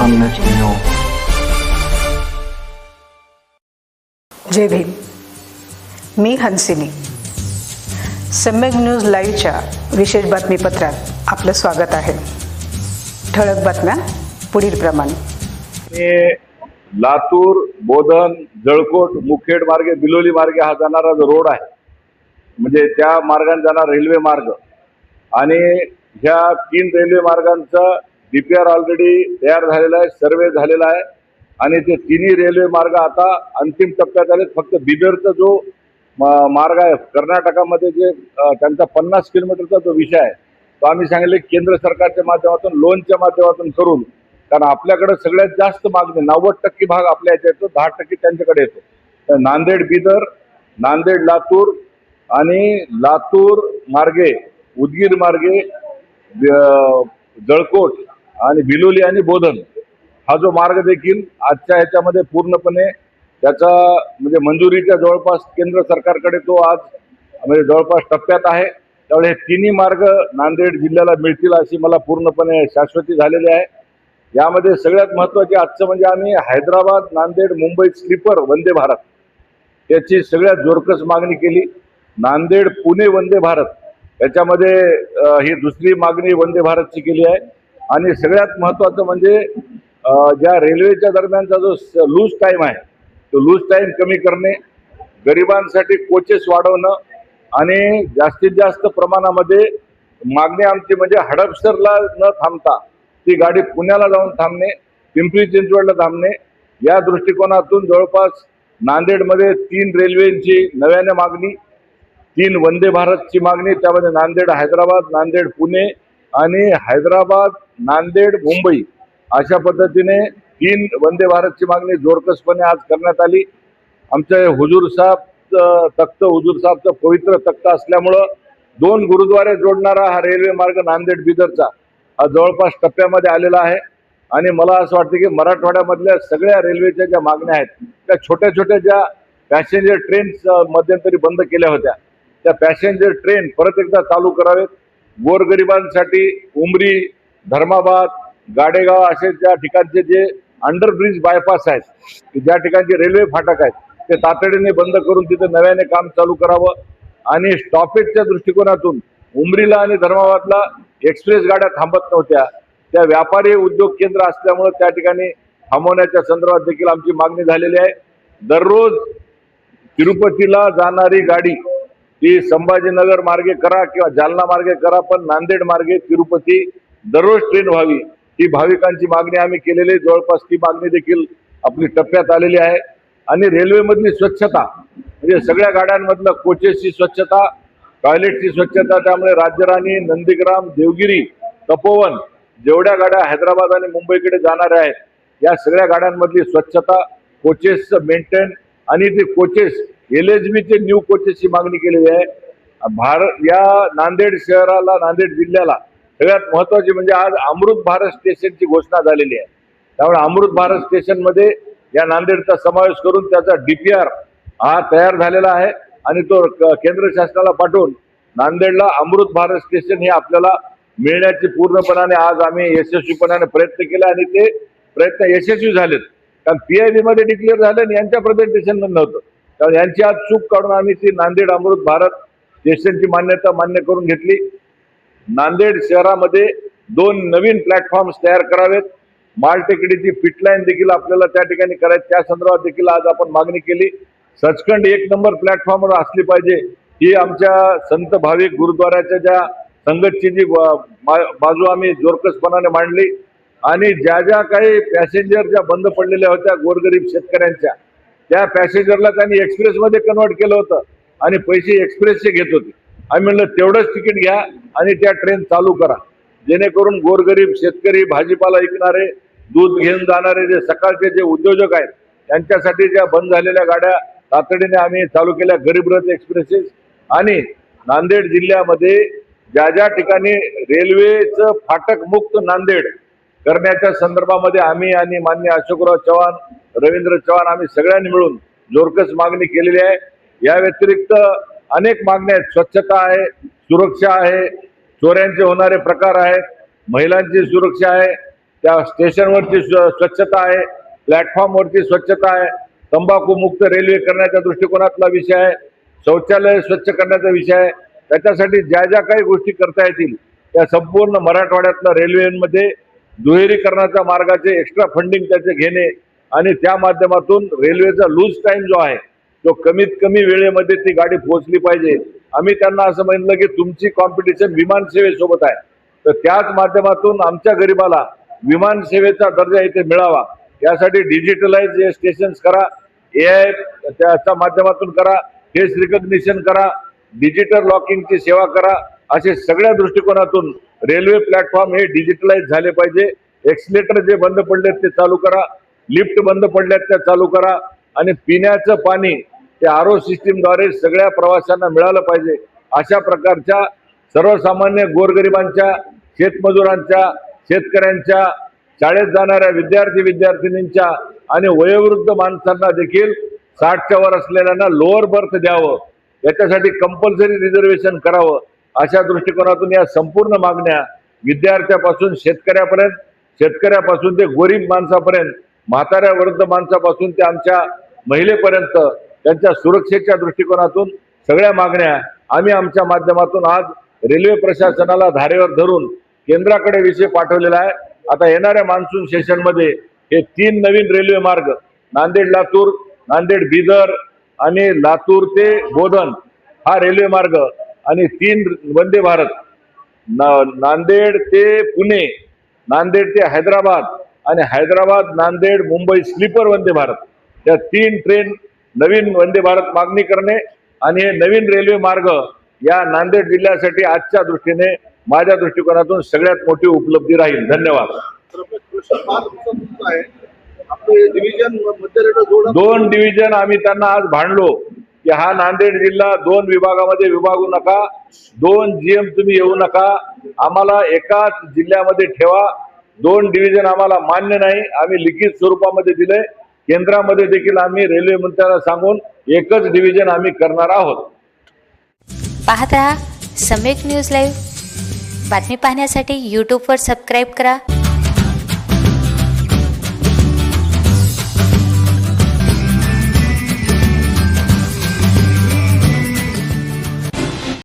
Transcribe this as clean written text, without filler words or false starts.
Sunnet News. जय भीम. मी हंसिनी. सम्यक news लाईव्हच्या विशेष बातमीपत्रात आपलं स्वागत आहे. ठळक बातम्या पुढील प्रमाणे. लातूर, बोधन, जळकोट, मुखेड मार्गे बिलोली मार्गे हा जाणारा जो रोड आहे, म्हणजे त्या मार्गाने जाणारा रेल्वे मार्ग आणि ह्या 3 रेल्वे मार्गांचा DPR ऑलरेडी तयार झालेला आहे, सर्वे झालेला आहे आणि ते तिन्ही रेल्वे मार्ग आता अंतिम टप्प्यात आले. फक्त बिदरचा जो मार्ग आहे कर्नाटकामध्ये जे त्यांचा 50 किलोमीटरचा जो विषय आहे तो आम्ही सांगितले केंद्र सरकारच्या माध्यमातून लोनच्या माध्यमातून करून, कारण आपल्याकडे सगळ्यात जास्त मागणी 90% भाग आपल्या याच्या येतो, 10% त्यांच्याकडे येतो. तर नांदेड बिदर, नांदेड लातूर आणि लातूर मार्गे उदगीर मार्गे जळकोट आणि बिलोली आणि बोधन हा जो मार्ग देखील आजच्या ह्याच्यामध्ये पूर्णपणे त्याचा म्हणजे मंजुरीच्या जवळपास केंद्र सरकारकडे तो आज म्हणजे जवळपास टप्प्यात आहे. त्यामुळे हे तिन्ही मार्ग नांदेड जिल्ह्याला मिळतील अशी मला पूर्णपणे शाश्वती झालेली आहे. यामध्ये सगळ्यात महत्त्वाचे आजचं म्हणजे आम्ही हैदराबाद, नांदेड, मुंबई स्लीपर वंदे भारत याची सगळ्यात जोरकस मागणी केली. नांदेड पुणे वंदे भारत याच्यामध्ये ही दुसरी मागणी वंदे भारतची केली आहे. आणि सगळ्यात महत्त्वाचं म्हणजे ज्या रेल्वेच्या दरम्यानचा जो लूज टाईम आहे तो लूज टाईम कमी करणे, गरिबांसाठी कोचेस वाढवणं आणि जास्तीत जास्त प्रमाणामध्ये मागणी आमची म्हणजे हडपसरला न थांबता ती गाडी पुण्याला जाऊन थांबणे, पिंपरी चिंचवडला थांबणे, या दृष्टिकोनातून जवळपास नांदेडमध्ये 3 रेल्वेची नव्याने मागणी, 3 वंदे भारतची मागणी, त्यामध्ये नांदेड हैदराबाद, नांदेड पुणे आणि हैदराबाद नांदेड मुंबई अशा पद्धतीने 3 वंदे भारतची मागणी जोरकसपणे आज करण्यात आली. आमचे हुजूर साहेबचं पवित्र तख्त असल्यामुळं 2 गुरुद्वारे जोडणारा हा रेल्वे मार्ग नांदेड बिदरचा हा जवळपास टप्प्यामध्ये आलेला आहे. आणि मला असं वाटतं की मराठवाड्यामधल्या सगळ्या रेल्वेच्या ज्या मागण्या आहेत त्या छोट्या छोट्या ज्या पॅसेंजर ट्रेन्स मध्यंतरी बंद केल्या होत्या त्या पॅसेंजर ट्रेन परत एकदा चालू करावेत. गोरगरिबांसाठी उमरी, धर्माबाद, गाडेगाव असे ज्या ठिकाणचे जे अंडरब्रिज बायपास आहेत, ज्या ठिकाणचे रेल्वे फाटक आहेत ते तातडीने बंद करून तिथे नव्याने काम चालू करावं. आणि स्टॉपेजच्या दृष्टिकोनातून उमरीला आणि धर्माबादला एक्सप्रेस गाड्या थांबत नव्हत्या, त्या व्यापारी उद्योग केंद्र असल्यामुळे त्या ठिकाणी थांबवण्याच्या संदर्भात देखील आमची मागणी झालेली आहे. दररोज तिरुपतीला जाणारी गाडी ती संभाजीनगर मार्गे करा किंवा जालना मार्गे करा, पण नांदेड मार्गे तिरुपती दररोज ट्रेन व्हावी ही भाविकांची मागणी आम्ही केलेली. जवळपास ती मागणी देखील आपली टप्प्यात आलेली आहे. आणि रेल्वेमधली स्वच्छता म्हणजे सगळ्या गाड्यांमधलं कोचेसची स्वच्छता, टॉयलेटची स्वच्छता, त्यामुळे राज्यराणी, नंदीग्राम, देवगिरी, तपोवन जेवढ्या गाड्या हैदराबाद आणि मुंबईकडे जाणाऱ्या आहेत या सगळ्या गाड्यांमधली स्वच्छता, कोचेसचं मेंटेन आणि ते कोचेस LHBचे न्यू कोचेसची मागणी केलेली आहे. या नांदेड शहराला, नांदेड जिल्ह्याला सगळ्यात महत्त्वाची म्हणजे आज अमृत भारत स्टेशनची घोषणा झालेली आहे. त्यामुळे अमृत भारत स्टेशनमध्ये या नांदेडचा समावेश करून त्याचा DPR हा तयार झालेला आहे आणि तो केंद्र शासनाला पाठवून नांदेडला अमृत भारत स्टेशन हे आपल्याला मिळण्याची पूर्णपणाने आज आम्ही यशस्वीपणाने प्रयत्न केले आणि ते प्रयत्न यशस्वी झालेत. कारण PIB मध्ये डिक्लेअर झालं आणि यांच्या प्रेझेंटेशनमध्ये नव्हतं. त्यामुळे यांची आज चूक काढून आम्ही ती नांदेड अमृत भारत स्टेशनची मान्यता मान्य करून घेतली. नांदेड शहरामध्ये 2 नवीन प्लॅटफॉर्म्स तयार करावेत. मालटेकडीची पिटलाईन देखील आपल्याला त्या ठिकाणी करायची, त्या संदर्भात देखील आज आपण मागणी केली. सचखंड 1 नंबर प्लॅटफॉर्मवर असली पाहिजे ही आमच्या संत भाविक गुरुद्वाराच्या ज्या संगतची जी बाजू आम्ही जोरकसपणाने मांडली. आणि ज्या ज्या काही पॅसेंजर ज्या बंद पडलेल्या होत्या गोरगरीब शेतकऱ्यांच्या, त्या पॅसेंजरला त्यांनी एक्सप्रेसमध्ये कन्वर्ट केलं होतं आणि पैसे एक्सप्रेसचे घेत होते. आम्ही म्हणलं तेवढंच तिकीट घ्या आणि त्या ट्रेन चालू करा, जेणेकरून गोरगरीब शेतकरी, भाजीपाला विकणारे, दूध घेऊन जाणारे जे सकाळचे जे उद्योजक आहेत त्यांच्यासाठी ज्या बंद झालेल्या गाड्या तातडीने आम्ही चालू केल्या, गरीब रथ एक्सप्रेसेस. आणि नांदेड जिल्ह्यामध्ये ज्या ज्या ठिकाणी रेल्वेचं फाटक मुक्त नांदेड करण्याच्या संदर्भामध्ये आम्ही आणि माननीय अशोकराव चव्हाण, रवींद्र चव्हाण आम्ही सगळ्यांनी मिळून जोरकस मागणी केलेली आहे. या व्यतिरिक्त अनेक मागण्या आहेत. स्वच्छता आहे, सुरक्षा आहे, चोऱ्यांचे होणारे प्रकार आहेत, महिलांची सुरक्षा आहे, त्या स्टेशनवरची स्वच्छता आहे, प्लॅटफॉर्मवरची स्वच्छता आहे, तंबाखू मुक्त रेल्वे करण्याच्या दृष्टिकोनातला विषय आहे, शौचालय स्वच्छ करण्याचा विषय आहे. त्याच्यासाठी ज्या ज्या काही गोष्टी करता येतील त्या संपूर्ण मराठवाड्यातल्या रेल्वेमध्ये दुहेरीकरणाच्या मार्गाचे एक्स्ट्रा फंडिंग त्याचे घेणे आणि त्या माध्यमातून रेल्वेचा लूज टाइम जो आहे तो कमीत कमी वेळेमध्ये ती गाडी पोहोचली पाहिजे. आम्ही त्यांना असं म्हणलं की तुमची कॉम्पिटिशन विमान सेवेसोबत आहे, तर त्याच माध्यमातून आमच्या गरीबाला विमान सेवेचा दर्जा इथे मिळावा यासाठी डिजिटलाइज हे स्टेशन्स करा, AI त्याच्या माध्यमातून करा, फेस रिकग्निशन करा, डिजिटल लॉकिंगची सेवा करा. असे सगळ्या दृष्टिकोनातून रेल्वे प्लॅटफॉर्म हे डिजिटलाइज झाले पाहिजे. एक्सिलेटर जे बंद पडलेत ते चालू करा, लिफ्ट बंद पडल्यात त्या चालू करा आणि पिण्याचं पाणी ते RO सिस्टीमद्वारे सगळ्या प्रवाशांना मिळालं पाहिजे. अशा प्रकारच्या सर्वसामान्य गोरगरिबांच्या, शेतमजुरांच्या, शेतकऱ्यांच्या, शाळेत जाणाऱ्या विद्यार्थिनींच्या आणि वयोवृद्ध माणसांना देखील 60च्या वर असलेल्यांना लोअर बर्थ द्यावं, याच्यासाठी कंपल्सरी रिझर्वेशन करावं. अशा दृष्टिकोनातून या संपूर्ण मागण्या विद्यार्थ्यापासून शेतकऱ्यापर्यंत, शेतकऱ्यापासून ते गरीब माणसापर्यंत, म्हाताऱ्या वृद्ध माणसापासून ते आमच्या महिलेपर्यंत त्यांच्या सुरक्षेच्या दृष्टिकोनातून सगळ्या मागण्या आम्ही आमच्या माध्यमातून आज रेल्वे प्रशासनाला धारेवर धरून केंद्राकडे विषय पाठवलेला आहे. आता येणाऱ्या मान्सून सेशनमध्ये हे 3 नवीन रेल्वे मार्ग नांदेड लातूर, नांदेड बिदर आणि लातूर ते बोधन हा रेल्वे मार्ग आणि 3 वंदे भारत नांदेड ते पुणे, नांदेड ते हैदराबाद आणि हैदराबाद नांदेड मुंबई स्लीपर वंदे भारत या 3 ट्रेन नवीन वंदे भारत मागणी करणे आणि हे नवीन रेल्वे मार्ग या नांदेड जिल्ह्यासाठी आजच्या दृष्टीने माझ्या दृष्टिकोनातून सगळ्यात मोठी उपलब्धी राहील. धन्यवाद. 2 डिव्हिजन आम्ही त्यांना आज भांडलो की हा नांदेड जिल्हा 2 विभागामध्ये विभागू नका, 2 GM तुम्ही येऊ नका, आम्हाला एकाच जिल्ह्यामध्ये ठेवा. 2 डिव्हिजन आम्हाला मान्य नाही. आम्ही लिखित स्वरूपामध्ये दिले. केंद्रामध्ये देखील आम्ही रेल्वे मंत्र्यांना सांगून एकच डिव्हिजन आम्ही करणार आहोत. पाहत रहा सम्यक न्यूज लाईव्ह. बातमी पाहण्यासाठी यूट्यूबवर सबस्क्राईब करा.